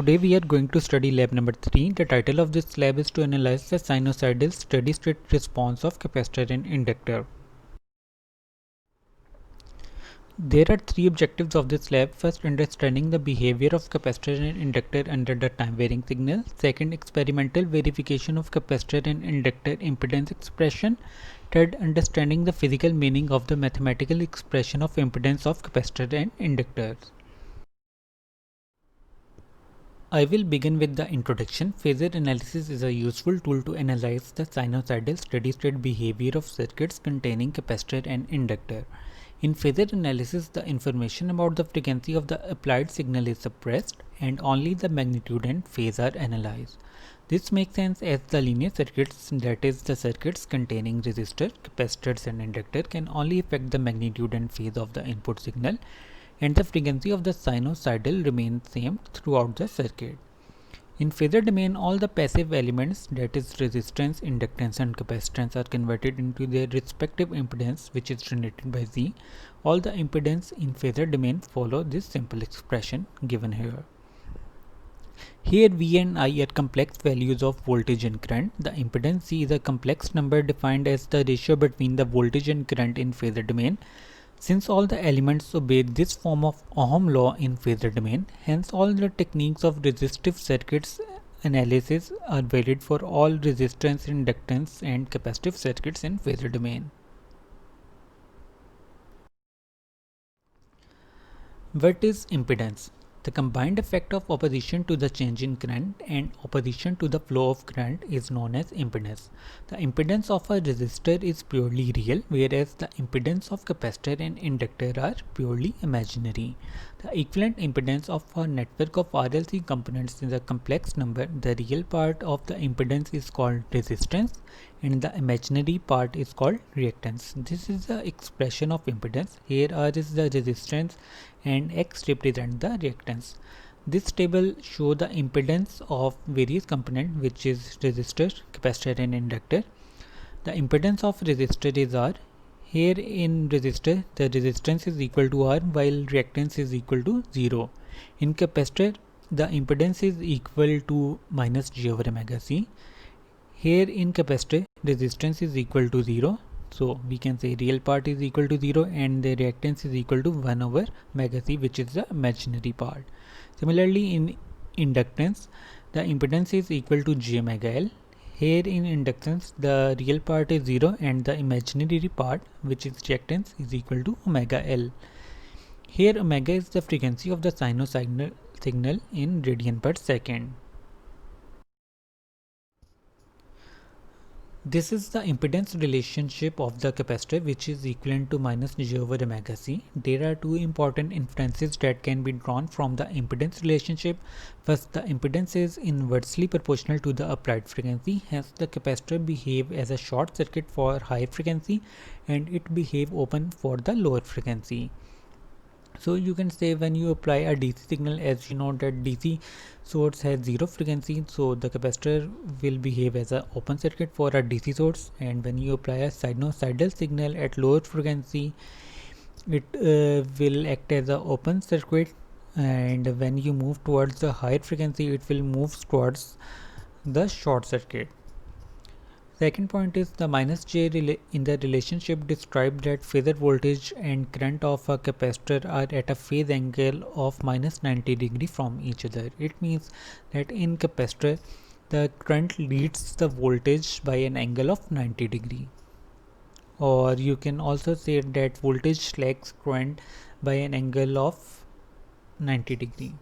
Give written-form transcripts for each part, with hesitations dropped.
Today we are going to study lab number 3. The title of this lab is to analyze the sinusoidal steady state response of capacitor and inductor. There are three objectives of this lab. First, understanding the behavior of capacitor and inductor under the time varying signal. Second, experimental verification of capacitor and inductor impedance expression. Third, understanding the physical meaning of the mathematical expression of impedance of capacitor and inductors. I will begin with the introduction. Phasor analysis is a useful tool to analyze the sinusoidal steady-state behavior of circuits containing capacitor and inductor. In phasor analysis, the information about the frequency of the applied signal is suppressed and only the magnitude and phase are analyzed. This makes sense as the linear circuits, that is the circuits containing resistor, capacitors and inductor, can only affect the magnitude and phase of the input signal, and the frequency of the sinusoidal remains same throughout the circuit. In phasor domain, all the passive elements, that is resistance, inductance and capacitance, are converted into their respective impedance, which is denoted by Z. All the impedance in phasor domain follow this simple expression given here. Here V and I are complex values of voltage and current. The impedance Z is a complex number defined as the ratio between the voltage and current in phasor domain. Since all the elements obey this form of Ohm law in phasor domain, hence all the techniques of resistive circuits analysis are valid for all resistance, inductance and capacitive circuits in phasor domain. What is impedance? The combined effect of opposition to the change in current and opposition to the flow of current is known as impedance. The impedance of a resistor is purely real, whereas the impedance of capacitor and inductor are purely imaginary. The equivalent impedance of a network of RLC components is a complex number. The real part of the impedance is called resistance and the imaginary part is called reactance. This is the expression of impedance. Here R is the resistance and X represent the reactance. This table shows the impedance of various components, which is resistor, capacitor and inductor. The impedance of resistor is R. Here in resistor, the resistance is equal to R while reactance is equal to 0. In capacitor, the impedance is equal to minus J over omega C. Here in capacitor, resistance is equal to 0. So we can say real part is equal to 0 and the reactance is equal to 1 over omega C, which is the imaginary part. Similarly, in inductance, the impedance is equal to J omega L. Here in inductance, the real part is 0 and the imaginary part, which is reactance, is equal to omega L. Here omega is the frequency of the sinusoidal signal in radian per second. This is the impedance relationship of the capacitor, which is equivalent to minus J over omega C. There are two important inferences that can be drawn from the impedance relationship. First, the impedance is inversely proportional to the applied frequency. Hence, the capacitor behave as a short circuit for high frequency and it behave open for the lower frequency. So you can say when you apply a DC signal, as you know that DC source has 0 frequency, so the capacitor will behave as an open circuit for a DC source, and when you apply a sinusoidal signal at lower frequency, it will act as an open circuit, and when you move towards the higher frequency, it will move towards the short circuit. Second point is the minus J in the relationship described that phasor voltage and current of a capacitor are at a phase angle of minus 90 degree from each other. It means that in capacitor the current leads the voltage by an angle of 90 degree, or you can also say that voltage lags current by an angle of 90 degree.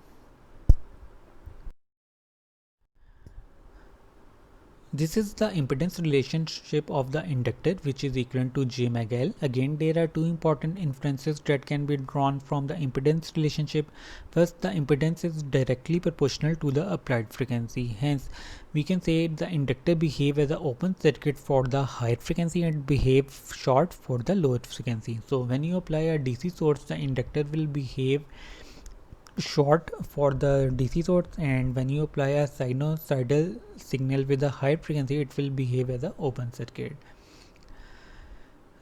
This is the impedance relationship of the inductor, which is equivalent to J omega L. Again, there are two important inferences that can be drawn from the impedance relationship. First, the impedance is directly proportional to the applied frequency. Hence, we can say the inductor behave as an open circuit for the higher frequency and behave short for the lower frequency. So when you apply a DC source, the inductor will behave short for the DC source, and when you apply a sinusoidal signal with a high frequency, it will behave as an open circuit.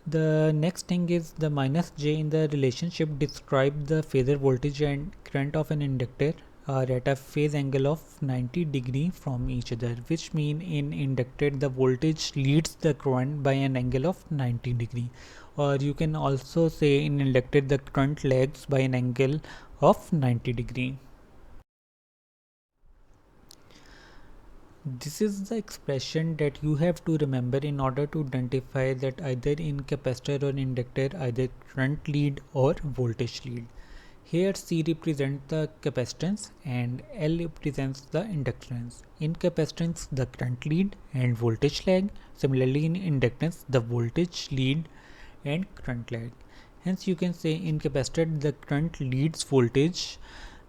The next thing is the minus J in the relationship describe the phasor voltage and current of an inductor are at a phase angle of 90 degree from each other, which mean in inductor the voltage leads the current by an angle of 90 degree, or you can also say in inductor the current lags by an angle of 90 degree. This is the expression that you have to remember in order to identify that either in capacitor or inductor either current lead or voltage lead. Here C represents the capacitance and L represents the inductance. In capacitance the current lead and voltage lag. Similarly in inductance the voltage lead and current lag. Hence you can say in capacitor the current leads voltage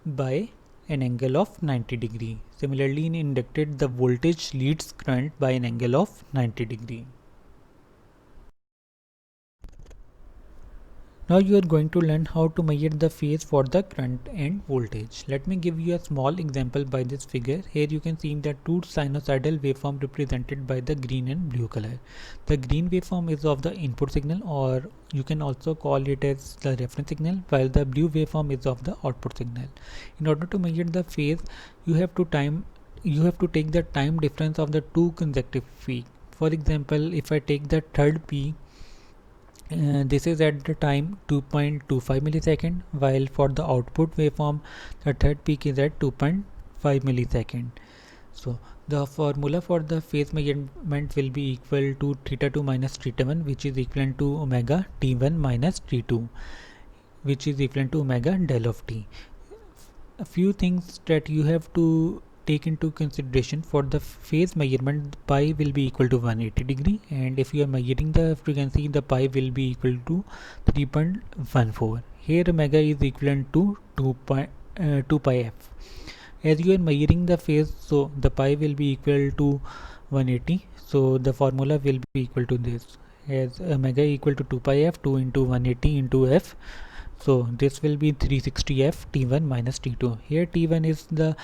by an angle of 90 degree. Similarly in inductor the voltage leads current by an angle of 90 degree. Now you are going to learn how to measure the phase for the current and voltage. Let me give you a small example by this figure. Here you can see the two sinusoidal waveform represented by the green and blue color. The green waveform is of the input signal, or you can also call it as the reference signal, while the blue waveform is of the output signal. In order to measure the phase, you have to take the time difference of the two consecutive peaks. For example, if I take the third peak, this is at the time 2.25 millisecond, while for the output waveform the third peak is at 2.5 millisecond. So the formula for the phase measurement will be equal to theta 2 minus theta 1, which is equivalent to omega t1 minus t2, which is equivalent to omega del of t. A few things that you have to take into consideration: for the phase measurement pi will be equal to 180 degree, and if you are measuring the frequency the pi will be equal to 3.14. Here omega is equivalent to 2 pi f. As you are measuring the phase, so the pi will be equal to 180, so the formula will be equal to this, as omega equal to 2 pi f, 2 into 180 into f. So this will be 360 f t1 minus t2. Here t1 is the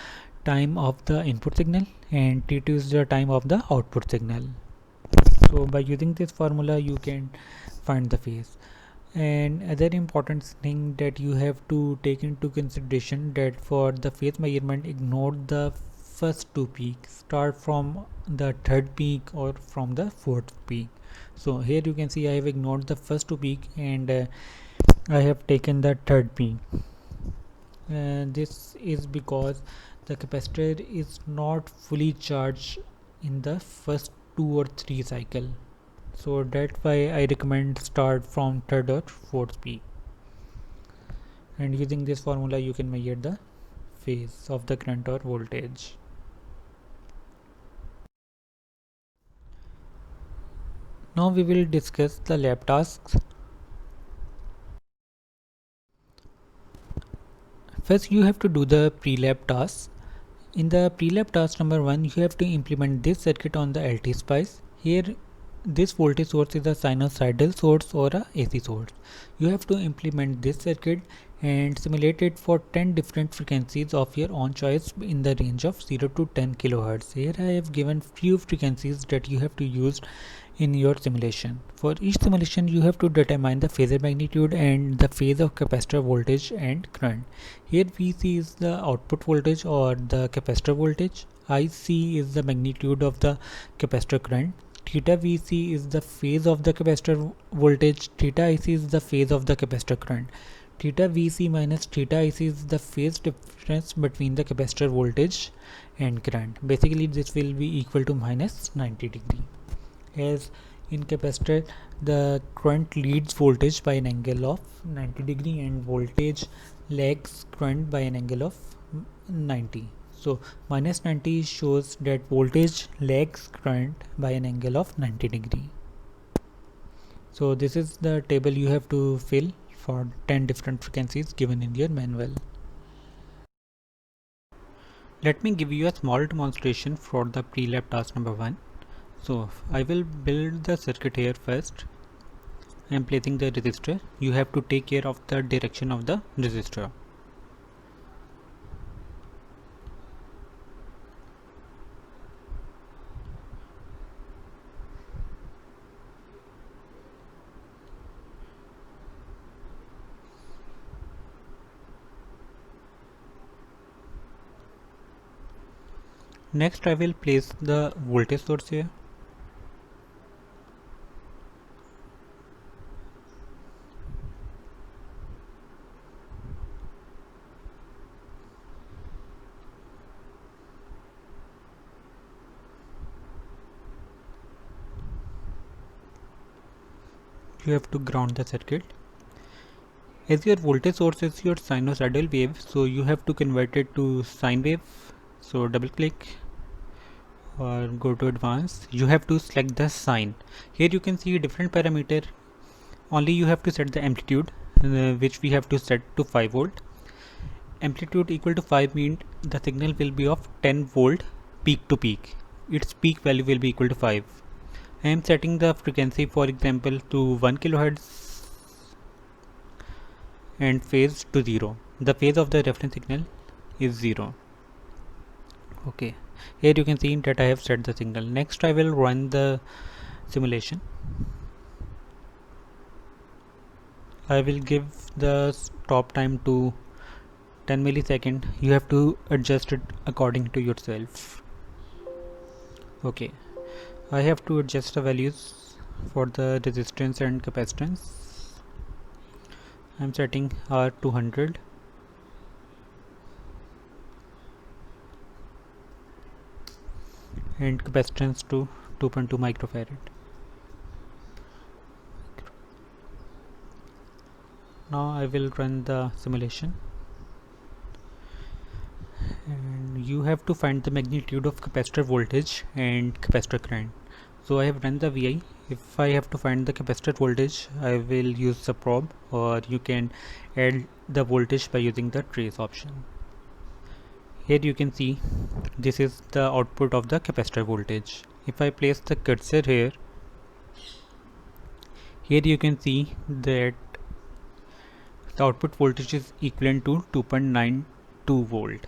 time of the input signal and t2 is the time of the output signal. So by using this formula you can find the phase. And other important thing that you have to take into consideration, that for the phase measurement ignore the first two peaks, start from the third peak or from the fourth peak. So here you can see I have ignored the first two peak and I have taken the third peak. This is because the capacitor is not fully charged in the first 2 or 3 cycle, so that's why I recommend start from third or fourth peak, and using this formula you can measure the phase of the current or voltage. Now we will discuss the lab tasks. First you have to do the pre-lab tasks. In the pre-lab task number 1, you have to implement this circuit on the LT-Spice. Here this voltage source is a sinusoidal source or a AC source. You have to implement this circuit and simulate it for 10 different frequencies of your own choice in the range of 0 to 10 kilohertz. Here I have given few frequencies that you have to use in your simulation. For each simulation you have to determine the phasor magnitude and the phase of capacitor voltage and current. Here Vc is the output voltage or the capacitor voltage, Ic is the magnitude of the capacitor current, theta Vc is the phase of the capacitor voltage, theta Ic is the phase of the capacitor current. Theta Vc minus theta Ic is the phase difference between the capacitor voltage and current. Basically this will be equal to minus 90 degree. As in capacitor the current leads voltage by an angle of 90 degree and voltage lags current by an angle of 90. So minus 90 shows that voltage lags current by an angle of 90 degree. So this is the table you have to fill for 10 different frequencies given in your manual. Let me give you a small demonstration for the pre-lab task number 1. So I will build the circuit here first. I am placing the resistor. You have to take care of the direction of the resistor. Next I will place the voltage source here. You have to ground the circuit. As your voltage source is your sinusoidal wave, so you have to convert it to sine wave. So double click or go to advanced. You have to select the sine. Here you can see different parameter. Only you have to set the amplitude, which we have to set to 5 volt. Amplitude equal to 5 means the signal will be of 10 volt peak to peak. Its peak value will be equal to 5. I am setting the frequency, for example, to 1 kilohertz and phase to 0. The phase of the reference signal is 0. Okay, here you can see that I have set the signal. Next I will run the simulation. I will give the stop time to 10 millisecond. You have to adjust it according to yourself. Okay, I have to adjust the values for the resistance and capacitance. I am setting R200 and capacitance to 2.2 microfarad. Now I will run the simulation, and you have to find the magnitude of capacitor voltage and capacitor current. So I have run the VI. If I have to find the capacitor voltage, I will use the probe, or you can add the voltage by using the trace option. Here you can see this is the output of the capacitor voltage. If I place the cursor here you can see that the output voltage is equivalent to 2.92 volt.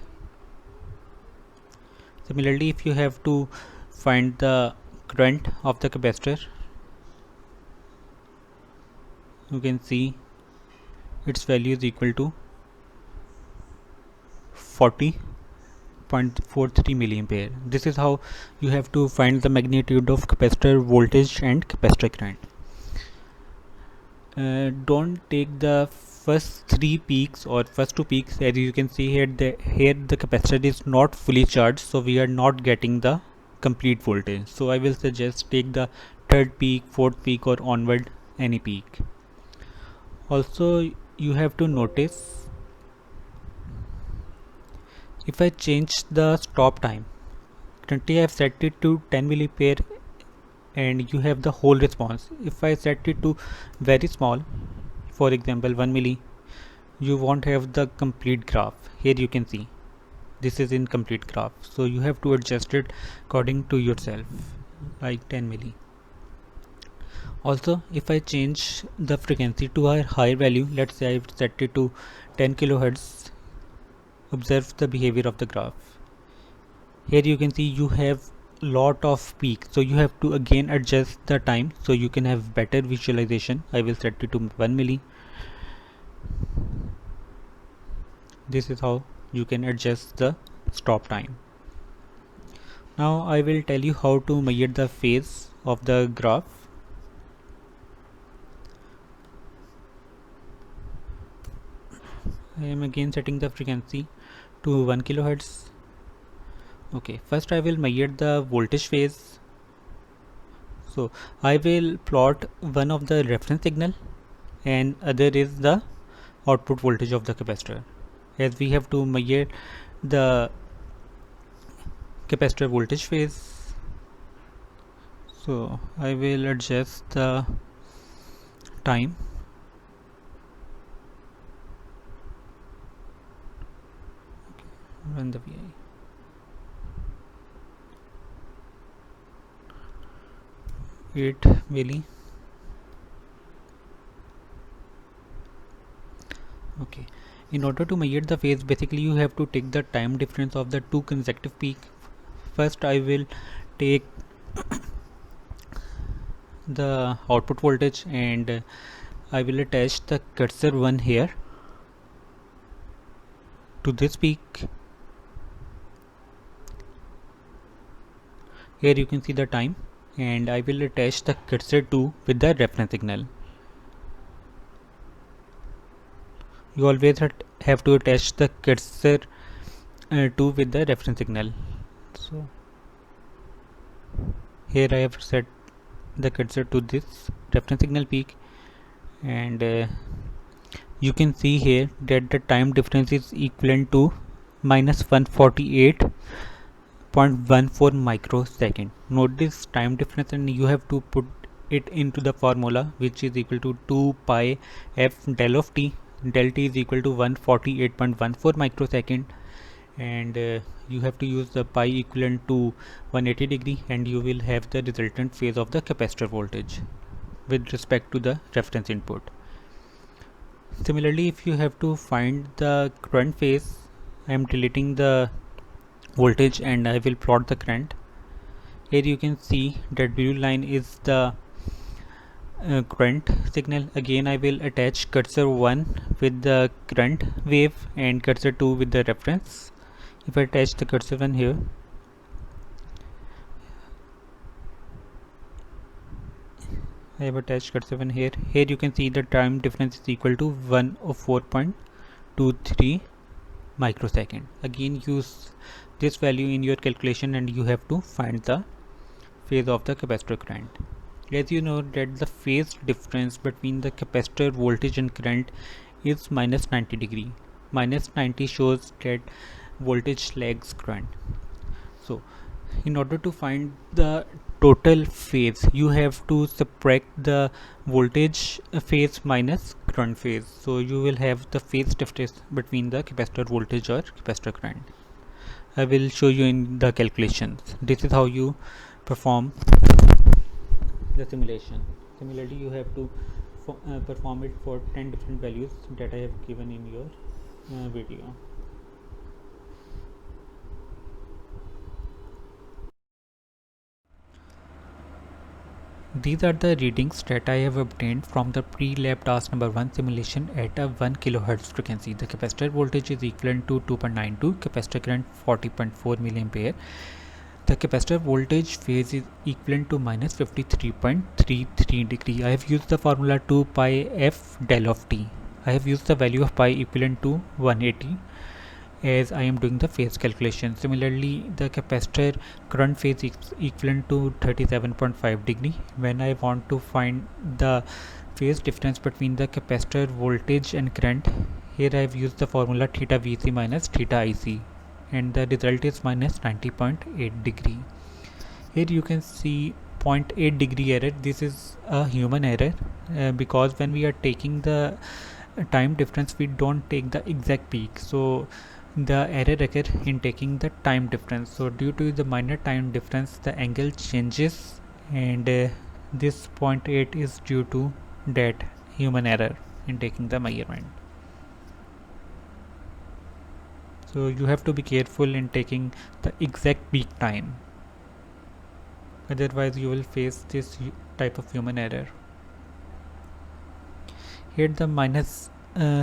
Similarly, if you have to find the current of the capacitor, you can see its value is equal to 40.43 milliampere. This is how you have to find the magnitude of capacitor voltage and capacitor current. Don't take the first 3 peaks or first 2 peaks. As you can see here, the capacitor is not fully charged, so we are not getting the complete voltage. So I will suggest take the third peak, fourth peak, or onward any peak. Also, you have to notice, if I change the stop time, currently I have set it to 10 milliampere and you have the whole response. If I set it to very small, for example 1 milli, you won't have the complete graph. Here you can see this is incomplete graph, so you have to adjust it according to yourself, like 10 milli. Also, if I change the frequency to a higher value, let's say I've set it to 10 kilohertz, observe the behavior of the graph. Here you can see you have lot of peaks, so you have to again adjust the time so you can have better visualization. I will set it to 1 milli. This is how you can adjust the stop time. Now I will tell you how to measure the phase of the graph. I am again setting the frequency to 1 kilohertz. Okay, first I will measure the voltage phase. So I will plot one of the reference signal and other is the output voltage of the capacitor, as we have to measure the capacitor voltage phase. So I will adjust the time. Run the VI. It milli. Okay, in order to measure the phase, basically you have to take the time difference of the two consecutive peak. First I will take the output voltage and I will attach the cursor one here to this peak, Here you can see the time, and I will attach the cursor 2 with the reference signal. You always have to attach the cursor 2 with the reference signal. So here I have set the cursor to this reference signal peak, and you can see here that the time difference is equivalent to minus 148.14 microsecond. Note this time difference, and you have to put it into the formula, which is equal to 2 pi f del of t. Del t is equal to 148.14 microsecond, and you have to use the pi equivalent to 180 degree, and you will have the resultant phase of the capacitor voltage with respect to the reference input. Similarly, if you have to find the current phase, I am deleting the voltage and I will plot the current. Here you can see that blue line is the current signal. Again, I will attach cursor 1 with the current wave and cursor 2 with the reference. If I attach the cursor 1 here, I have attached cursor 1 here. Here you can see the time difference is equal to 104.23 microsecond. Again, use this value in your calculation and you have to find the phase of the capacitor current. As you know that the phase difference between the capacitor voltage and current is minus 90 degree. Minus 90 shows that voltage lags current. So in order to find the total phase, you have to subtract the voltage phase minus current phase. So you will have the phase difference between the capacitor voltage or capacitor current. I will show you in the calculations. This is how you perform the simulation. Similarly, you have to perform it for 10 different values that I have given in your video. These are the readings that I have obtained from the pre-lab task number 1 simulation at a 1 kHz frequency. The capacitor voltage is equivalent to 2.92, capacitor current 40.4 mA. The capacitor voltage phase is equivalent to minus 53.33 degree. I have used the formula 2 pi f del of t. I have used the value of pi equivalent to 180 as I am doing the phase calculation. Similarly, the capacitor current phase is equivalent to 37.5 degree. When I want to find the phase difference between the capacitor voltage and current, here I have used the formula theta Vc minus theta Ic, and the result is minus 90.8 degree. Here you can see 0.8 degree error. This is a human error because when we are taking the time difference, we don't take the exact peak, so the error occur in taking the time difference. So due to the minor time difference, the angle changes, and this 0.8 is due to that human error in taking the measurement. So you have to be careful in taking the exact peak time, otherwise you will face this type of human error. Here the minus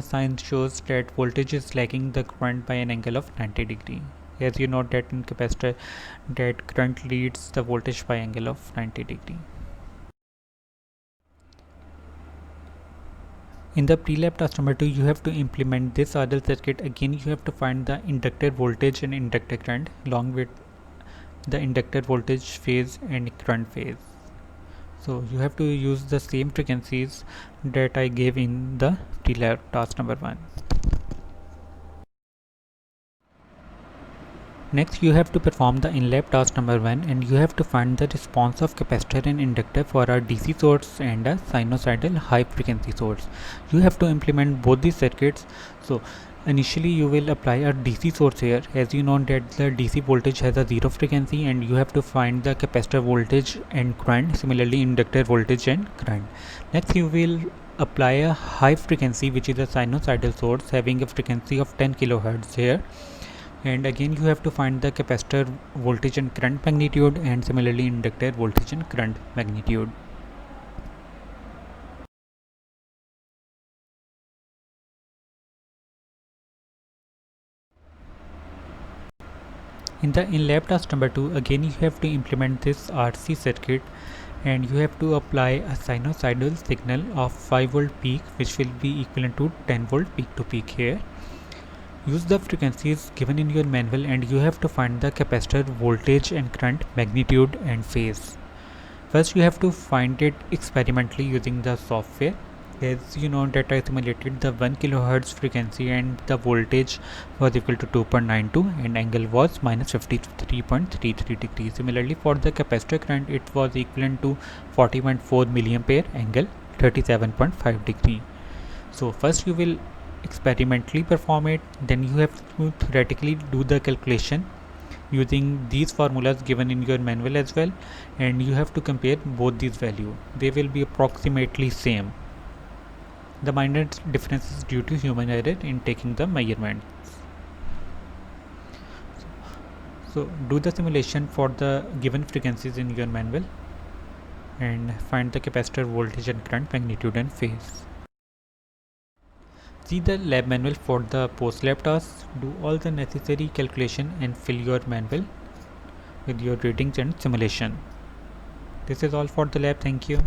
sign shows that voltage is lagging the current by an angle of 90 degree. As you know that in capacitor, that current leads the voltage by angle of 90 degree. In the pre-lab task number 2, you have to implement this RL circuit. Again, you have to find the inductor voltage and inductor current along with the inductor voltage phase and current phase. So you have to use the same frequencies that I gave in the pre-lab task number 1. Next, you have to perform the in-lab task number 1, and you have to find the response of capacitor and inductor for a DC source and a sinusoidal high frequency source. You have to implement both these circuits. So initially you will apply a DC source here, as you know that the DC voltage has a zero frequency, and you have to find the capacitor voltage and current, similarly inductor voltage and current. Next you will apply a high frequency, which is a sinusoidal source having a frequency of 10 kHz here, and again you have to find the capacitor voltage and current magnitude, and similarly inductor voltage and current magnitude. In lab task number 2, again you have to implement this RC circuit, and you have to apply a sinusoidal signal of 5 volt peak, which will be equivalent to 10 volt peak to peak here. Use the frequencies given in your manual, and you have to find the capacitor voltage and current magnitude and phase. First you have to find it experimentally using the software. As you know that I simulated the 1 kHz frequency and the voltage was equal to 2.92 and angle was minus 53.33 degrees. Similarly for the capacitor current it was equivalent to 40.4 milliampere, angle 37.5 degree. So first you will experimentally perform it, then you have to theoretically do the calculation using these formulas given in your manual as well, and you have to compare both these values. They will be approximately same. The minor difference is due to human error in taking the measurements. So do the simulation for the given frequencies in your manual and find the capacitor voltage and current magnitude and phase. See the lab manual for the post-lab tasks. Do all the necessary calculation and fill your manual with your readings and simulation. This is all for the lab. Thank you.